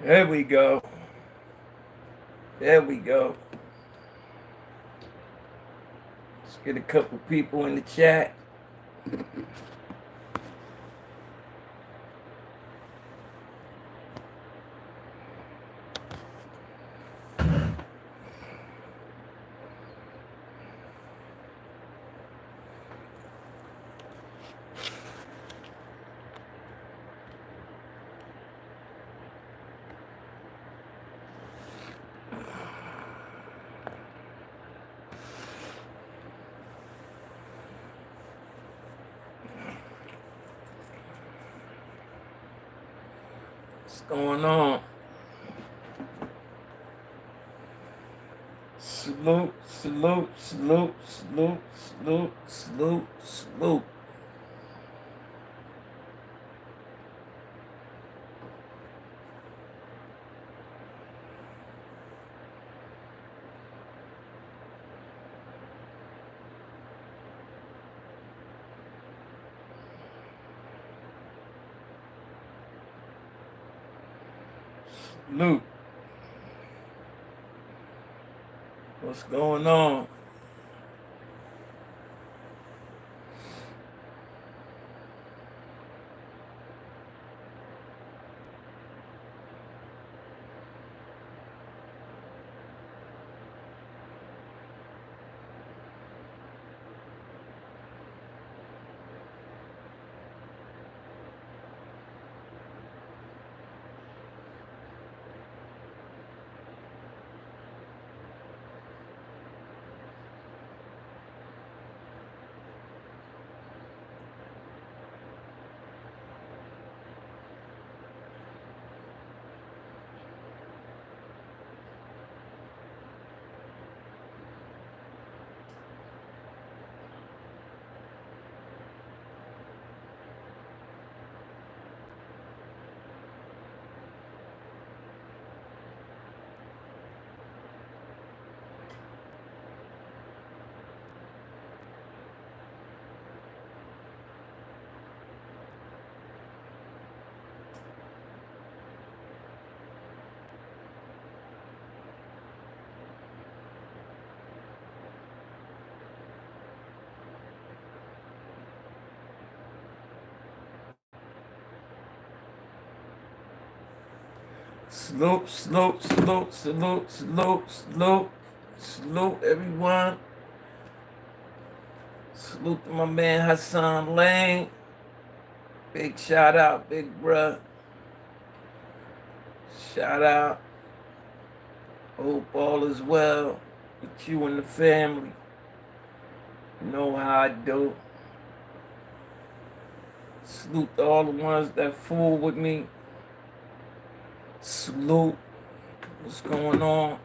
There we go. There we go. Let's get a couple people in the chat. What's going on? Salute, salute, salute, salute, salute, salute, salute. Salute. What's going on? Salute, salute, salute, salute, salute, salute, salute, everyone. Salute to my man Hassan Lane. Big shout out, big bruh. Shout out. Hope all is well with you and the family. You know how I do. Salute to all the ones that fool with me. Salute. What's going on?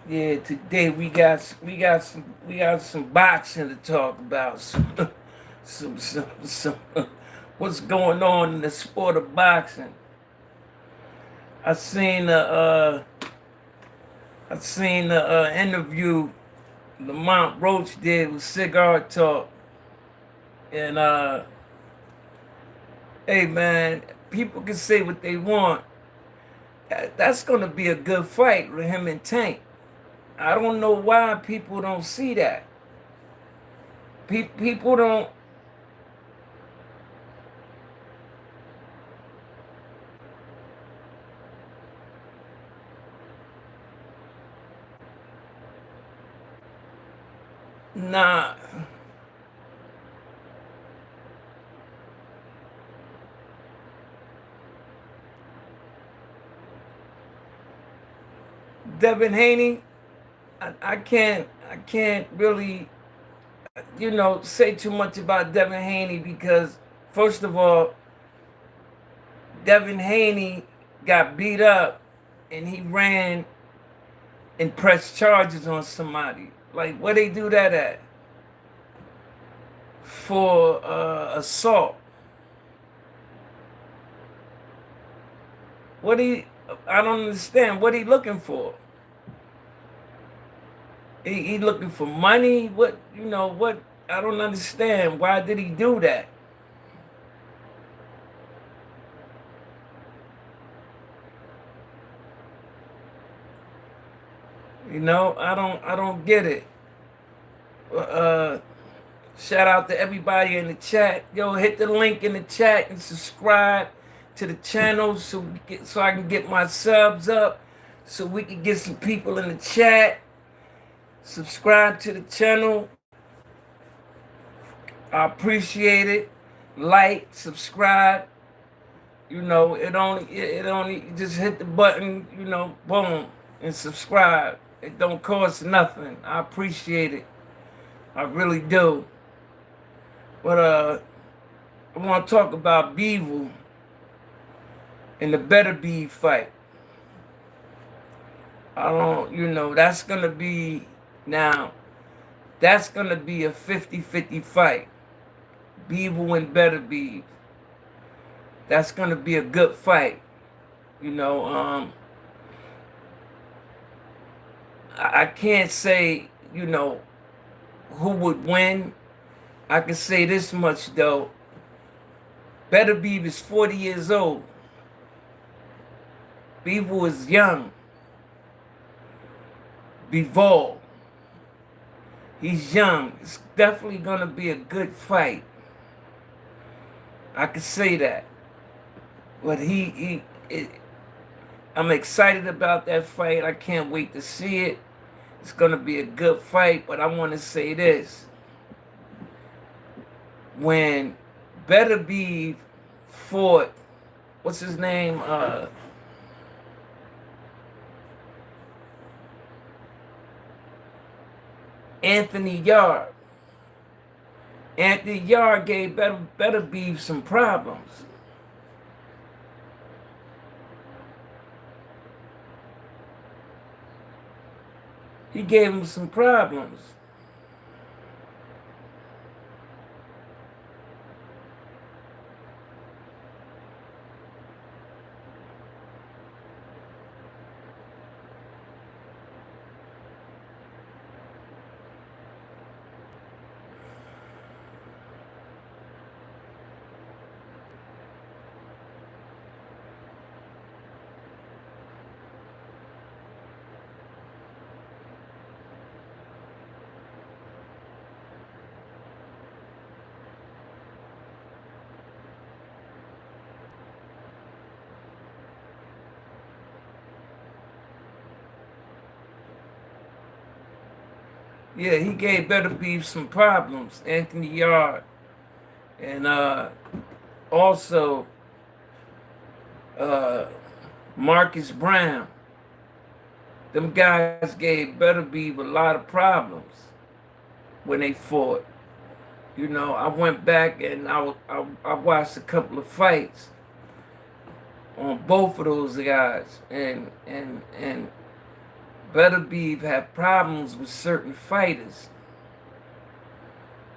Yeah, today we got some boxing to talk about. Some what's going on in the sport of boxing. I seen the interview Lamont Roach did with Cigar Talk, and hey man, people can say what they want. That's gonna be a good fight with him and Tank. I don't know why people don't see that. People don't. Nah, Devin Haney. I can't really say too much about Devin Haney because first of all, Devin Haney got beat up and he ran and pressed charges on somebody. Like, where they do that at? For assault. What he? I don't understand. What he looking for? He looking for money? What what? I don't understand. Why did he do that? Why You know, I don't get it. Uh, Shout out to everybody in the chat. Yo, hit the link in the chat and subscribe to the channel so I can get my subs up, so we can get some people in the chat. Subscribe to the channel. I appreciate it. Like, subscribe. You know, it only just hit the button, you know, boom, and subscribe. It don't cost nothing. I appreciate it. I really do. But I want to talk about Bival and the Beterbieve fight. I don't, you know, that's gonna be now. That's gonna be a 50-50 fight. Bival and Beterbieve. That's gonna be a good fight. You know, I can't say, you know, who would win. I can say this much though. Beterbieve is 40 years old. Bival is young. Bival. He's young. It's definitely gonna be a good fight. I can say that. But I'm excited about that fight. I can't wait to see it. It's gonna be a good fight. But I want to say this: when Beterbieve fought, what's his name? Anthony Yarde. Anthony Yarde gave Beterbieve some problems. He gave him some problems. Yeah, he gave Beterbieve some problems. Anthony Yarde. And also uh, Marcus Brown. Them guys gave Beterbieve a lot of problems when they fought. You know, I went back and I watched a couple of fights on both of those guys, and Beterbieve had problems with certain fighters,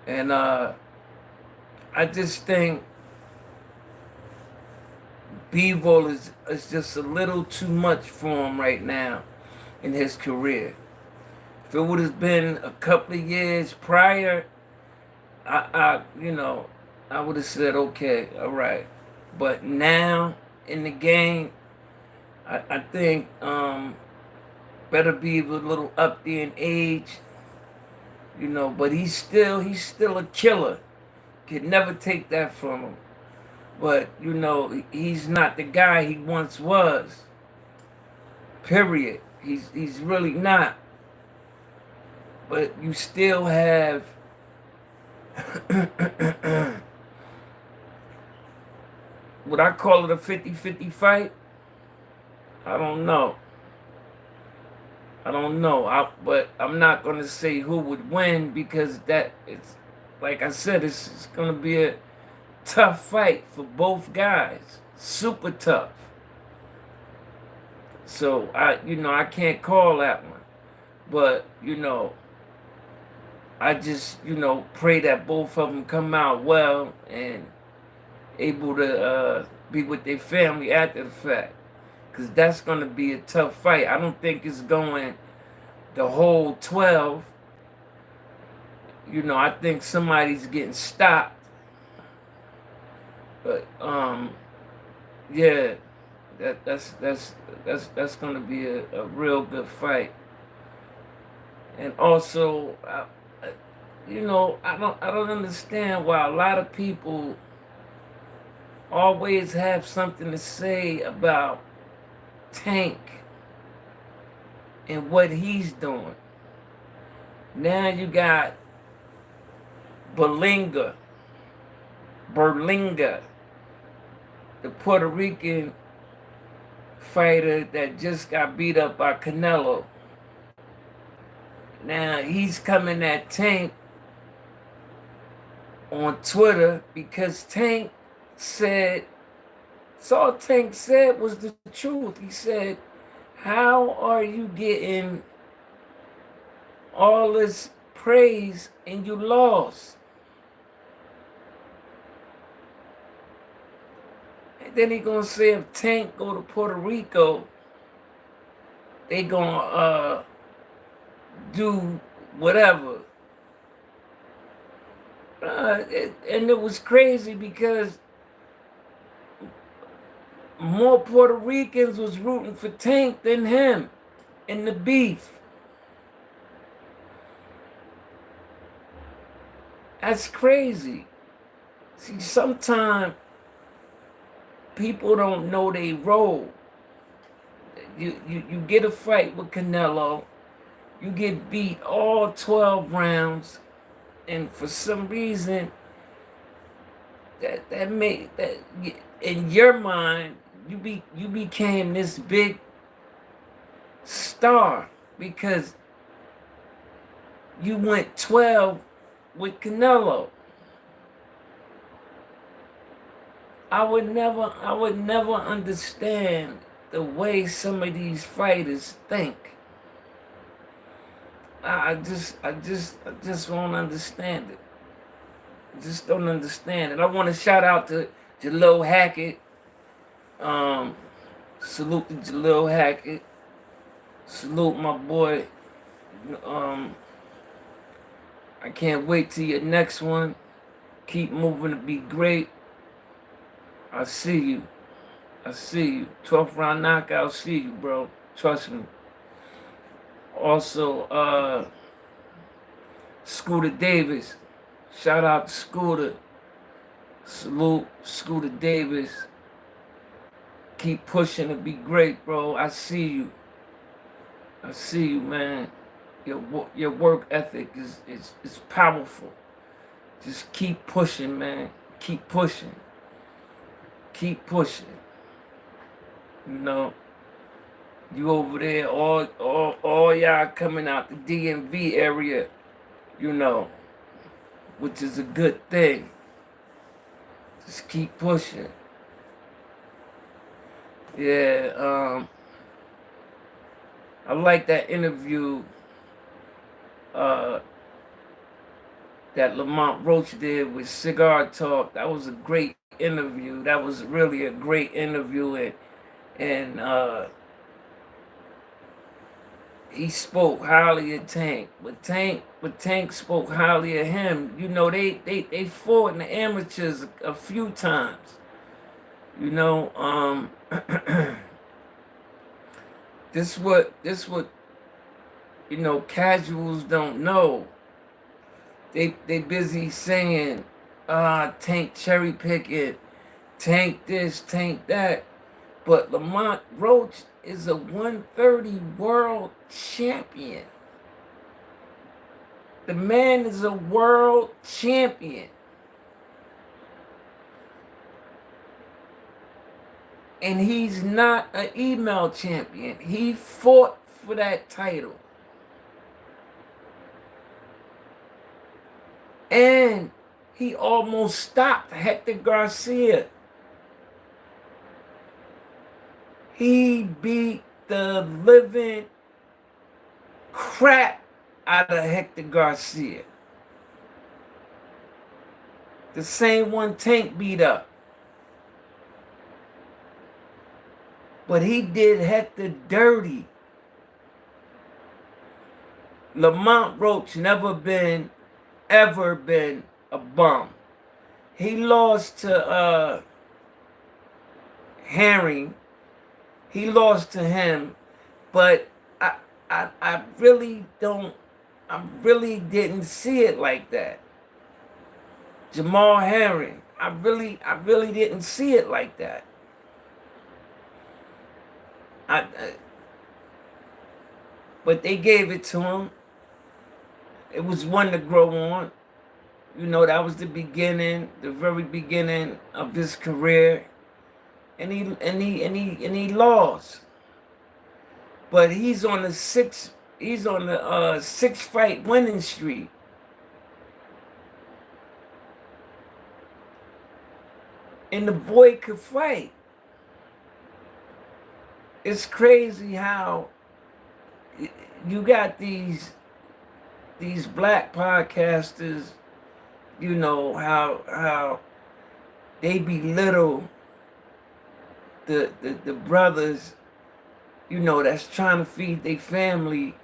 and I just think Bival is just a little too much for him right now in his career. If it would have been a couple of years prior, you know, I would have said, okay, all right. But now in the game, I think Beterbieve a little up there in age, you know, but he's still a killer. Could never take that from him. But you know, he's not the guy he once was. Period. He's really not. But you still have would I call it a 50-50 fight? I don't know. But I'm not going to say who would win, because that it's like I said, it's going to be a tough fight for both guys. Super tough. So I can't call that one. But, I just, pray that both of them come out well and able to be with their family after the fact. Because that's going to be a tough fight. I don't think it's going the whole 12. I think somebody's getting stopped. But yeah, that's going to be a real good fight. And also, I don't understand why a lot of people always have something to say about Tank and what he's doing. Now you got Berlinga, the Puerto Rican fighter that just got beat up by Canelo. Now he's coming at Tank on Twitter because Tank said, so all Tank said was the truth. He said, how are you getting all this praise and you lost? And then he gonna say if Tank go to Puerto Rico, they gonna do whatever. And it was crazy because more Puerto Ricans was rooting for Tank than him in the beef. That's crazy. See, sometimes people don't know they role. You get a fight with Canelo, you get beat all 12 rounds, and for some reason that made that in your mind you became this big star because you went 12 with Canelo. I would never understand the way some of these fighters think. I just won't understand it. I just don't understand it. I want to shout out to Jalil Hackett. Salute to Jalil Hackett. Salute my boy. I can't wait till your next one. Keep moving to be great. I see you. 12th round knockout, see you, bro. Trust me. Also, Scooter Davis. Shout out to Scooter. Salute Scooter Davis. Keep pushing to be great, bro. I see you. Man. Your work ethic is powerful. Just keep pushing, man. Keep pushing. You know, you over there, all y'all coming out the DMV area, which is a good thing. Just keep pushing. Yeah, I like that interview that Lamont Roach did with Cigar Talk. That was a great interview. That was really a great interview, and he spoke highly of Tank, but Tank spoke highly of him. They fought in the amateurs a few times. This what casuals don't know. They busy saying, Tank cherry picking, Tank this, Tank that. But Lamont Roach is a 130 world champion. The man is a world champion. And he's not an email champion. He fought for that title. And he almost stopped Hector Garcia. He beat the living crap out of Hector Garcia. The same one Tank beat up. But he did Hector dirty. Lamont Roach ever been a bum. He lost to Herring. He lost to him, but I really don't I really didn't see it like that. Jamal Herring, I really didn't see it like that. I but they gave it to him. It was one to grow on. You know, that was the beginning, the very beginning of his career, and he lost. But he's on the 6 fight winning streak. And the boy could fight. It's crazy how you got these black podcasters, you know, how they belittle the brothers, you know, that's trying to feed their family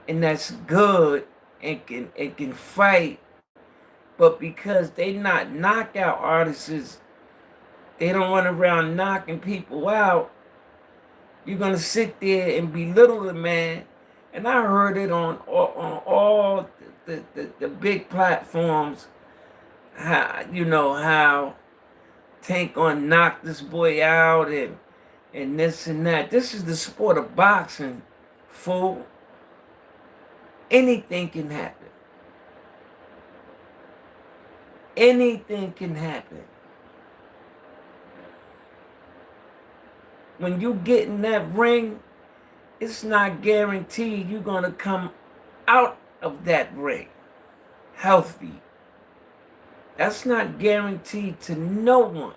and that's good and can fight, but because they not knockout artists, they don't run around knocking people out. You're gonna sit there and belittle the man. And I heard it on all the big platforms. How how Tank gonna knock this boy out and this and that. This is the sport of boxing, fool. Anything can happen. Anything can happen. When you get in that ring, it's not guaranteed you're gonna come out of that ring healthy. That's not guaranteed to no one.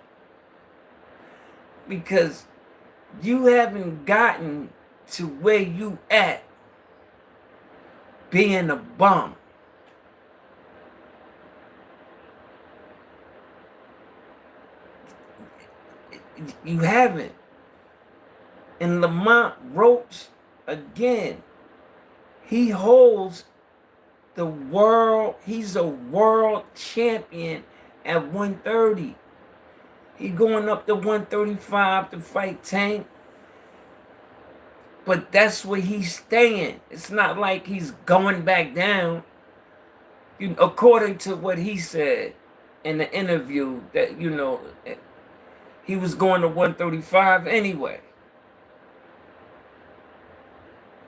Because you haven't gotten to where you at being a bum. You haven't. And Lamont Roach, again, he holds the world, he's a world champion at 130. He going up to 135 to fight Tank. But that's where he's staying. It's not like he's going back down. According to what he said in the interview, that, he was going to 135 anyway.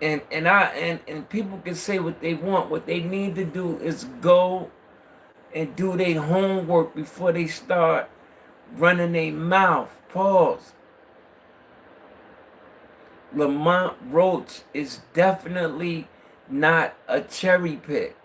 And people can say what they want. What they need to do is go and do their homework before they start running their mouth. Pause. Lamont Roach is definitely not a cherry pick.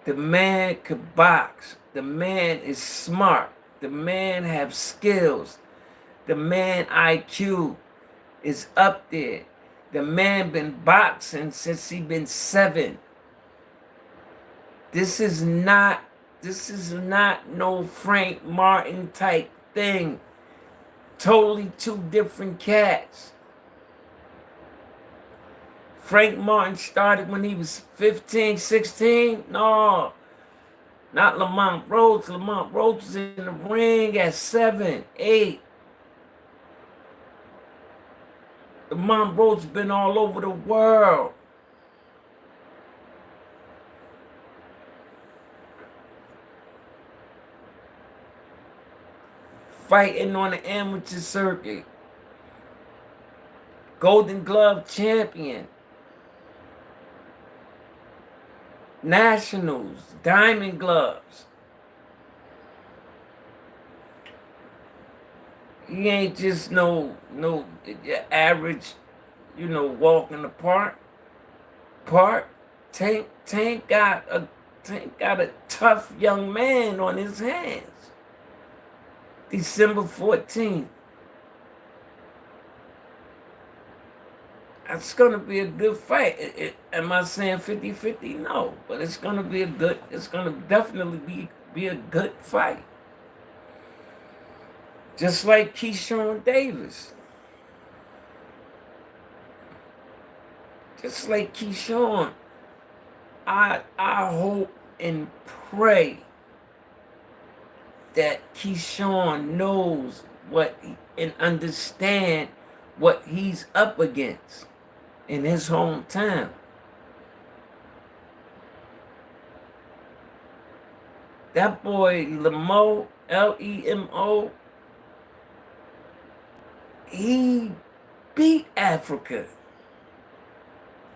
The man could box. The man is smart. The man have skills. The man IQ is up there. The man been boxing since he been 7. This is not no Frank Martin type thing. Totally two different cats. Frank Martin started when he was 15, 16. No, not Lamont Roach. Lamont Roach was in the ring at 7, 8. Lamont Roach been all over the world. Fighting on the amateur circuit. Golden Glove champion. Nationals, Diamond Gloves. He ain't just no average, walk in the park. Tank got a tough young man on his hands. December 14th. It's going to be a good fight. Am I saying 50-50? No. But it's going to definitely be a good fight. Just like Keyshawn Davis. Just like Keyshawn. I hope and pray that Keyshawn knows and understand what he's up against in his hometown. That boy Lemo, Lemo, he beat Africa.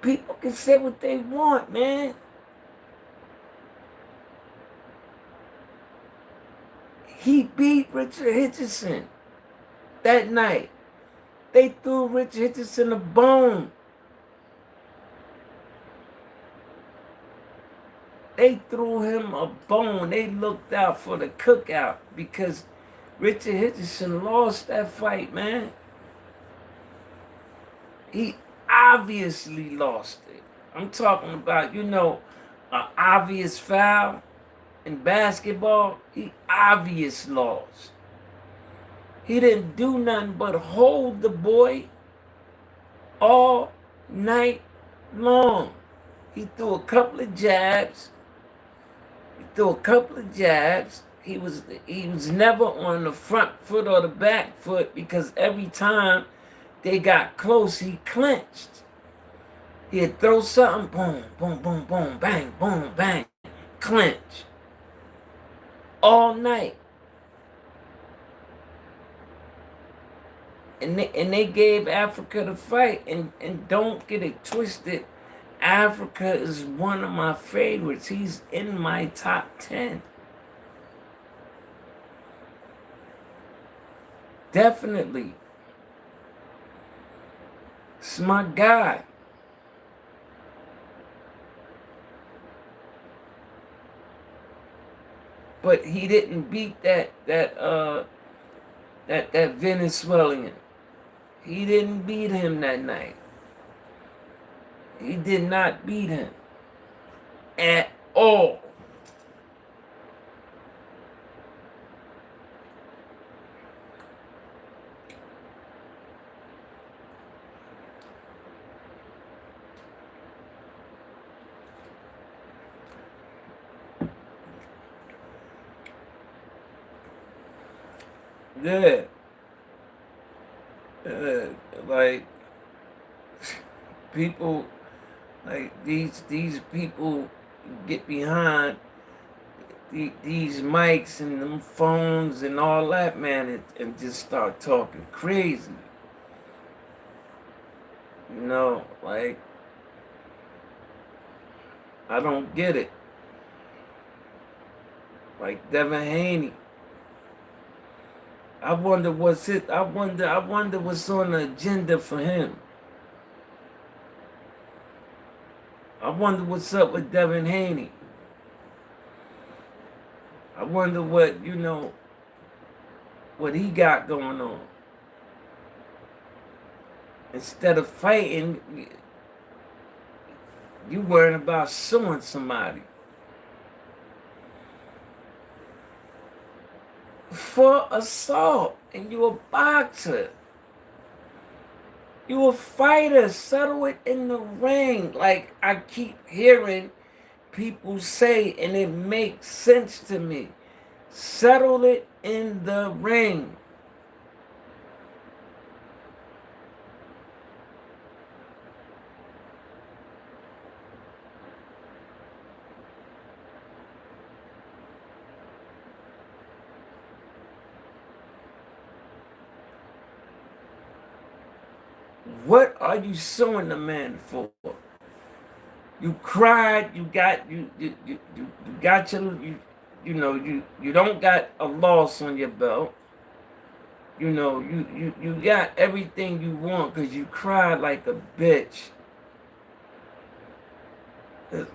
People can say what they want, man. He beat Richard Hitchison that night. They threw Richard Hitchison a bone. They threw him a bone. They looked out for the cookout because Richard Hitchison lost that fight, man. He obviously lost it. I'm talking about, an obvious foul in basketball. He obvious lost. He didn't do nothing but hold the boy all night long. He threw a couple of jabs. He was never on the front foot or the back foot because every time they got close, he clinched. He'd throw something, boom, boom, boom, boom, bang, boom, bang, clinch. All night. And they gave Africa the fight. And don't get it twisted. Africa is one of my favorites. He's in my top 10. Definitely. It's my guy. But he didn't beat that Venezuelan. He didn't beat him that night. He did not beat him at all. Yeah. Like people, like these people get behind these mics and them phones and all that, man, and just start talking crazy. Like, I don't get it. Like Devin Haney. I wonder what's on the agenda for him. I wonder what's up with Devin Haney. I wonder what he got going on. Instead of fighting, you worrying about suing somebody. For assault, and you a boxer. You a fighter. Settle it in the ring. Like I keep hearing people say, and it makes sense to me. Settle it in the ring. What are you suing the man for? You cried. You got you got your you don't got a loss on your belt. You got everything you want because you cried like a bitch.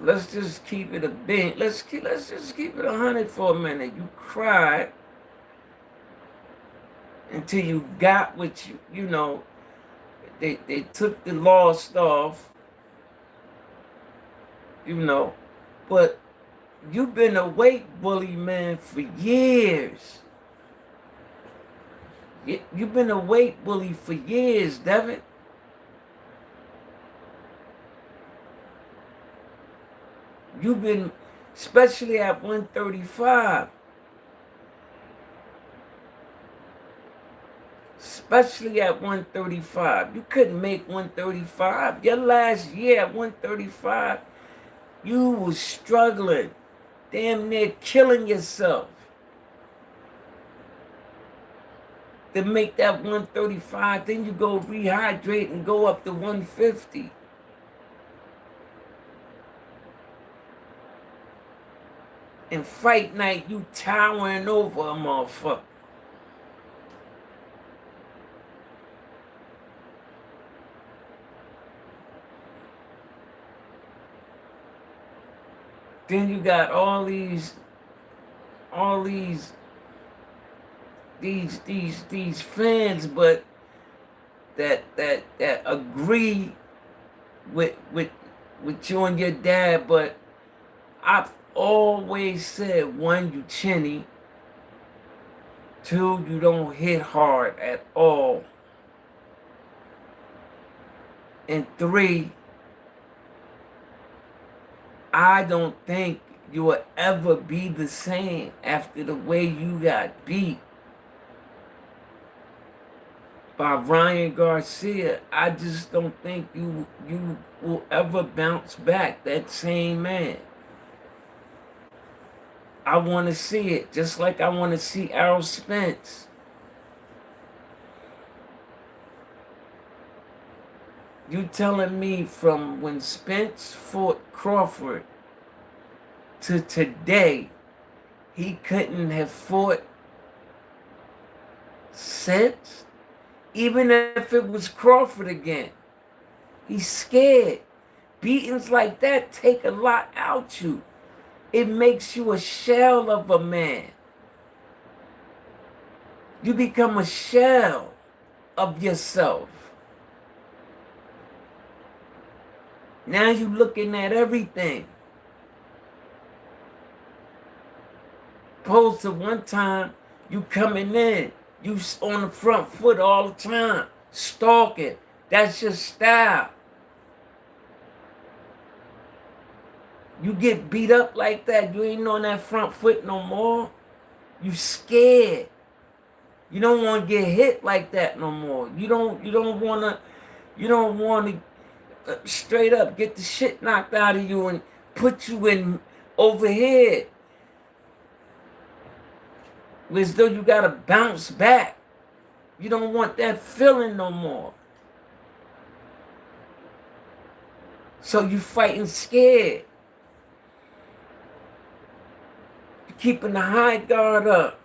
Let's just keep it a bean. Let's just keep it 100 for a minute. You cried until you got what they took the loss off, but you've been a weight bully, man, for years. You've been a weight bully for years, Devin. You've been, especially at 135, especially at 135. You couldn't make 135. Your last year at 135, you was struggling, damn near killing yourself to make that 135. Then you go rehydrate and go up to 150. And fight night, you towering over a motherfucker. Then you got all these fans, but that agree with you and your dad. But I've always said, one, you chinny. Two, you don't hit hard at all. And three, I don't think you will ever be the same after the way you got beat by Ryan Garcia. I just don't think you will ever bounce back that same man. I want to see it, just like I want to see Errol Spence. You telling me from when Spence fought Crawford to today, he couldn't have fought since? Even if it was Crawford again. He's scared. Beatings like that take a lot out you. It makes you a shell of a man. You become a shell of yourself. Now you looking at everything. Opposed to one time, you coming in, you on the front foot all the time, stalking. That's your style. You get beat up like that, you ain't on that front foot no more. You scared. You don't want to get hit like that no more. You don't want to straight up get the shit knocked out of you and put you in overhead. As though you gotta bounce back. You don't want that feeling no more. So you fighting scared. You're keeping the high guard up.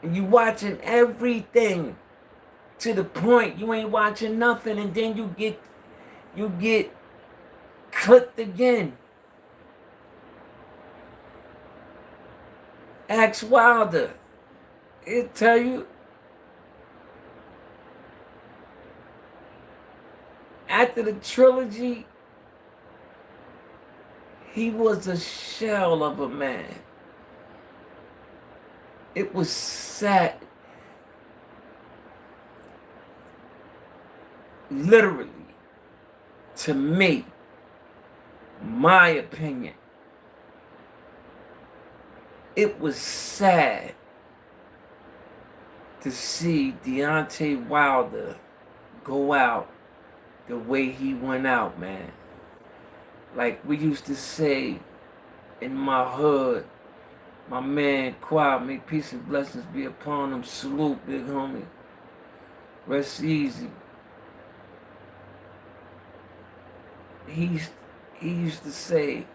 And you watching everything to the point you ain't watching nothing, and then you get clipped again. Ask Wilder. He'll tell you. After the trilogy, he was a shell of a man. It was sad. Literally, to me, my opinion, it was sad to see Deontay Wilder go out the way he went out, man. Like we used to say in my hood, my man Quad, may peace and blessings be upon him. Salute, big homie. Rest easy. He used to say,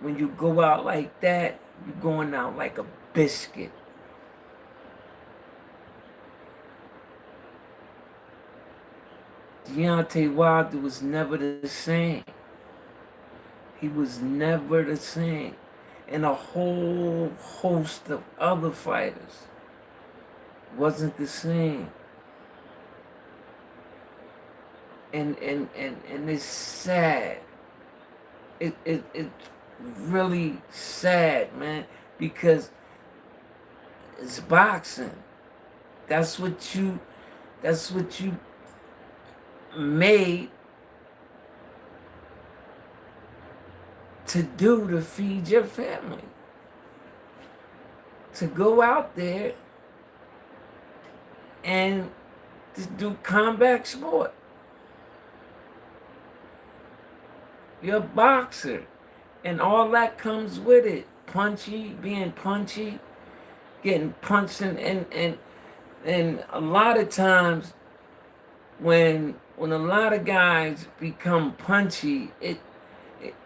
when you go out like that, you're going out like a biscuit. Deontay Wilder was never the same. He was never the same. And a whole host of other fighters wasn't the same. And it's sad. It's really sad, man, because it's boxing. That's what you made to do to feed your family. To go out there and to do combat sport. You're a boxer. And all that comes with it. Being punchy, getting punched, and a lot of times when a lot of guys become punchy,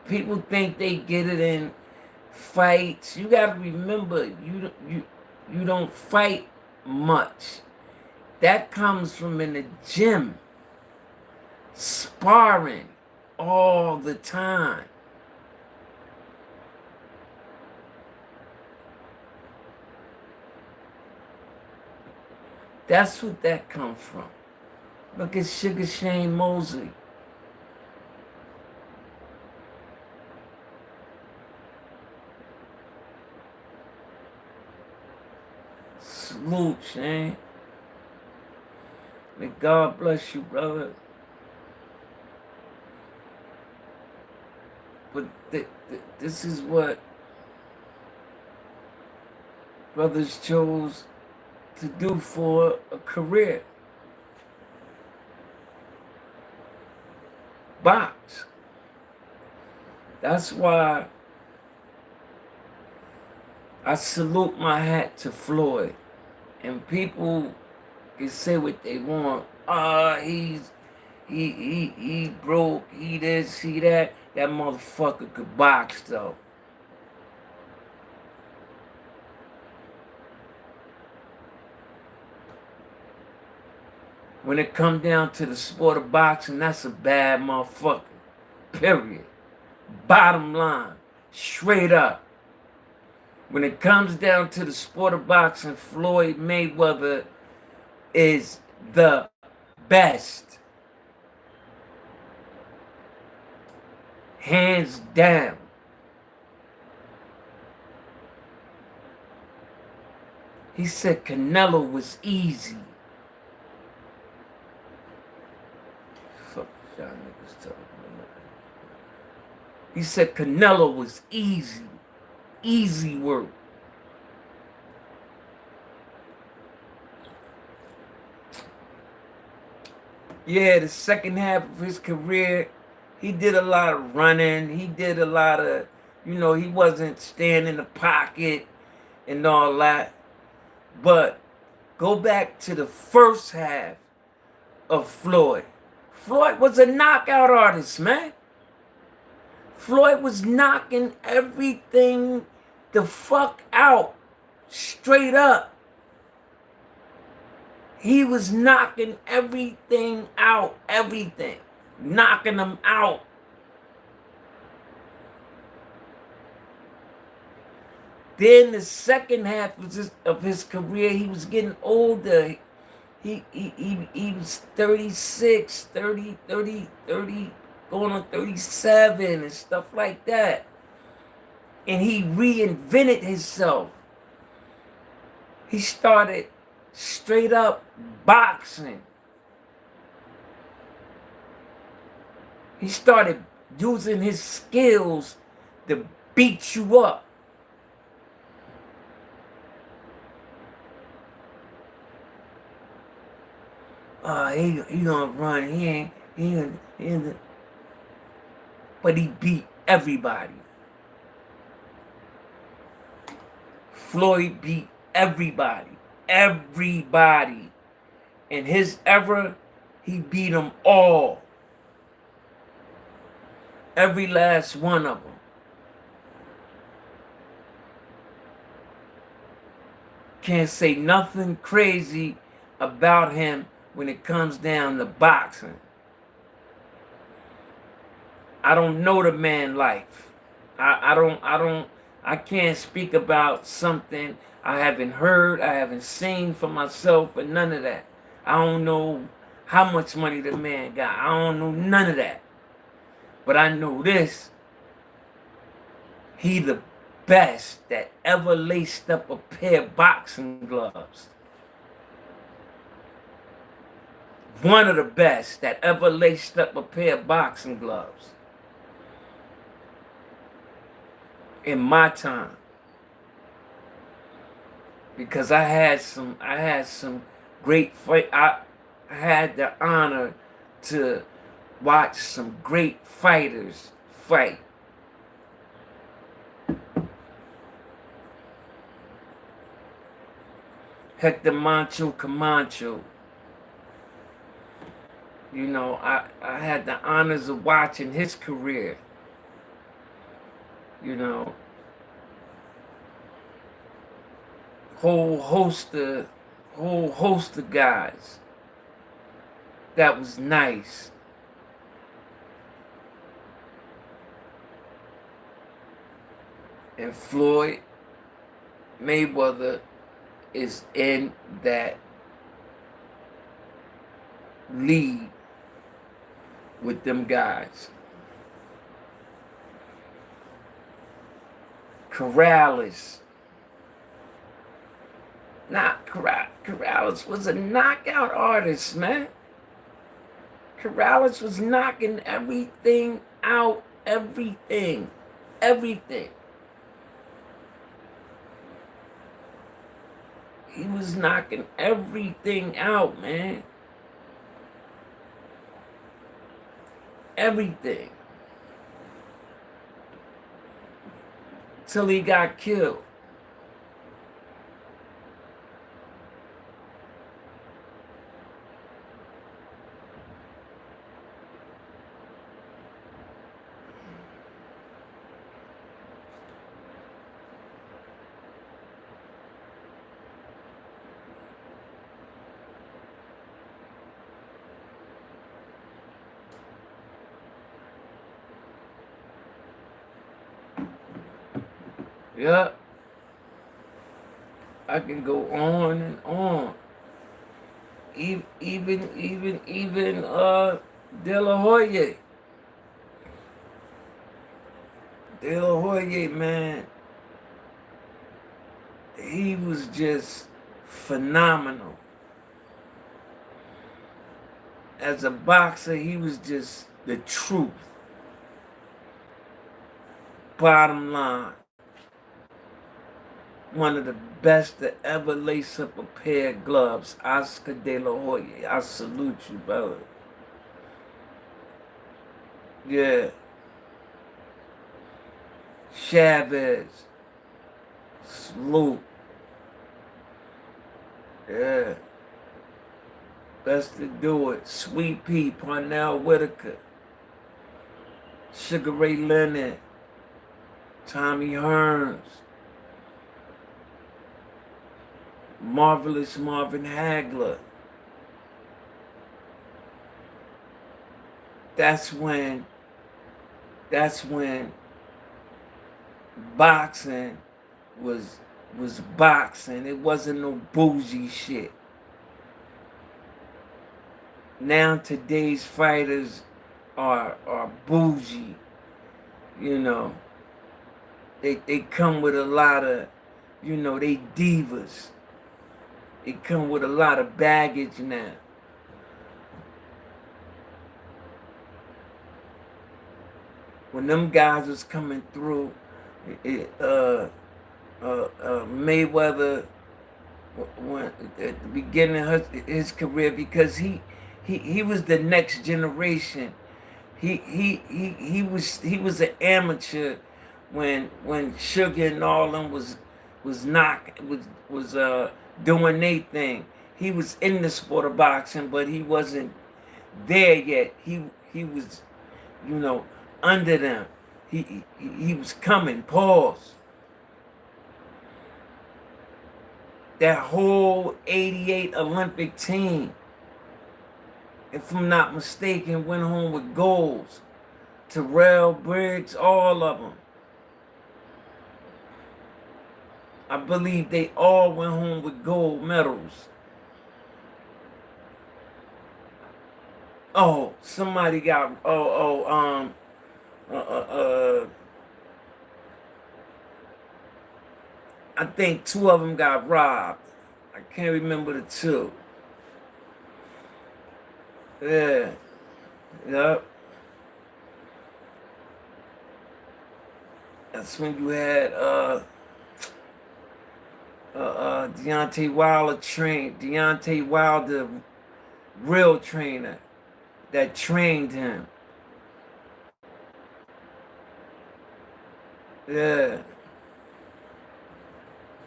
people think they get it in fights. You gotta remember, you don't fight much. That comes from in the gym, sparring all the time. That's what that come from. Look at Sugar Shane Mosley. Salute, Shane. May God bless you, brother. But this is what brothers chose to do for a career. Box. That's why I salute my hat to Floyd. And people can say what they want. He broke, he this, he that. That motherfucker could box though. When it come down to the sport of boxing, that's a bad motherfucker. Period. Bottom line. Straight up. When it comes down to the sport of boxing, Floyd Mayweather is the best. Hands down. He said Canelo was easy. Fuck y'all niggas talking about. He said Canelo was easy. Easy work. Yeah, the second half of his career, he did a lot of running. He did a lot of, he wasn't staying in the pocket and all that. But go back to the first half of Floyd. Floyd was a knockout artist, man. Floyd was knocking everything the fuck out. Straight up. He was knocking everything out. Everything. Knocking them out. Then the second half of his career, he was getting older. He was 36, 30, going on 37 and stuff like that. And he reinvented himself. He started straight up boxing. He started using his skills to beat you up. He gonna run. He ain't. But he beat everybody. Floyd beat everybody. Everybody. In his era, he beat them all. Every last one of them. Can't say nothing crazy about him when it comes down to boxing. I don't know the man life. I can't speak about something I haven't heard, I haven't seen for myself, or none of that. I don't know how much money the man got. I don't know none of that. But I know this. He the best that ever laced up a pair of boxing gloves. One of the best that ever laced up a pair of boxing gloves. in my time, because I had some great fight. I had the honor to watch some great fighters fight. Hector Mancho Camacho. You know, I had the honors of watching his career. You know, whole host of guys. That was nice. And Floyd Mayweather is in that league with them guys. Corrales. Corrales was a knockout artist, man. Corrales was knocking everything out. Everything. He was knocking everything out, man. Everything. Till he got killed. Yep. I can go on and on. Even De La Hoya. De La Hoya, man. He was just phenomenal. As a boxer, he was just the truth. Bottom line. One of the best to ever lace up a pair of gloves, Oscar De La Hoya. I salute you, brother. Yeah. Chavez. Salute. Yeah. Best to do it. Sweet Pea, Parnell Whitaker. Sugar Ray Leonard. Tommy Hearns. Marvelous Marvin Hagler. That's when boxing was boxing. It wasn't no bougie shit. Now today's fighters are bougie. You know. They come with a lot of, you know, they divas. They come with a lot of baggage now. When them guys was coming through, Mayweather, when, at the beginning of his career, because he was the next generation. He was an amateur when Sugar and all them was doing their thing. He was in the sport of boxing, but he wasn't there yet. He was, you know, under them. He was coming. Pause. That whole '88 Olympic team, if I'm not mistaken, went home with golds. Terrell Briggs, all of them. I believe they all went home with gold medals. Oh, somebody got, I think two of them got robbed. I can't remember the two. Yeah. Yep. That's when you had Deontay Wilder, real trainer that trained him. Yeah.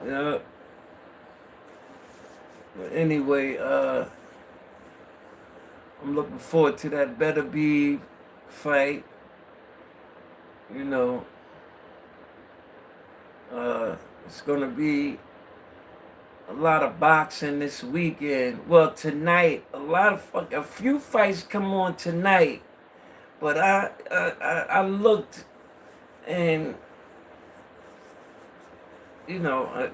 Yeah. But anyway, I'm looking forward to that Beterbieve fight. You know, it's gonna be a lot of boxing this weekend. Well, tonight, a few fights come on tonight. But I looked and you know,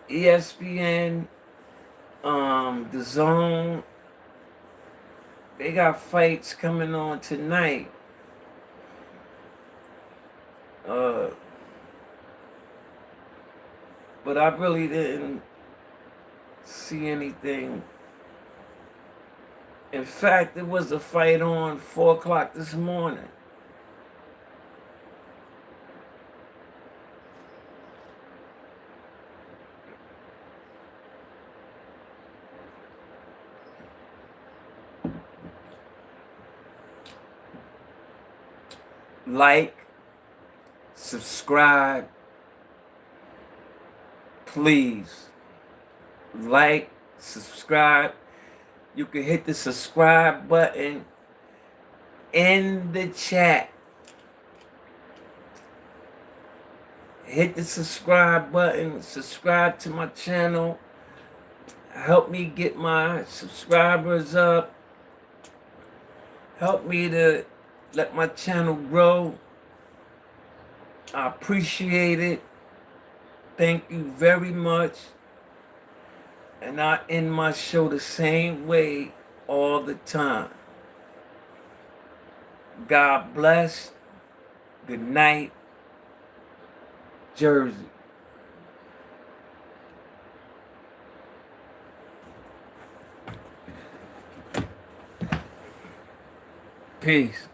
ESPN, the Zone, they got fights coming on tonight. But I really didn't see anything. In fact, there was a fight on 4 o'clock this morning. Like, subscribe, please. Like, subscribe. You can hit the subscribe button in the chat. Hit the subscribe button. Subscribe to my channel. Help me get my subscribers up. Help me to let my channel grow. I appreciate it. Thank you very much. And I end my show the same way all the time. God bless. Good night. Jersey. Peace.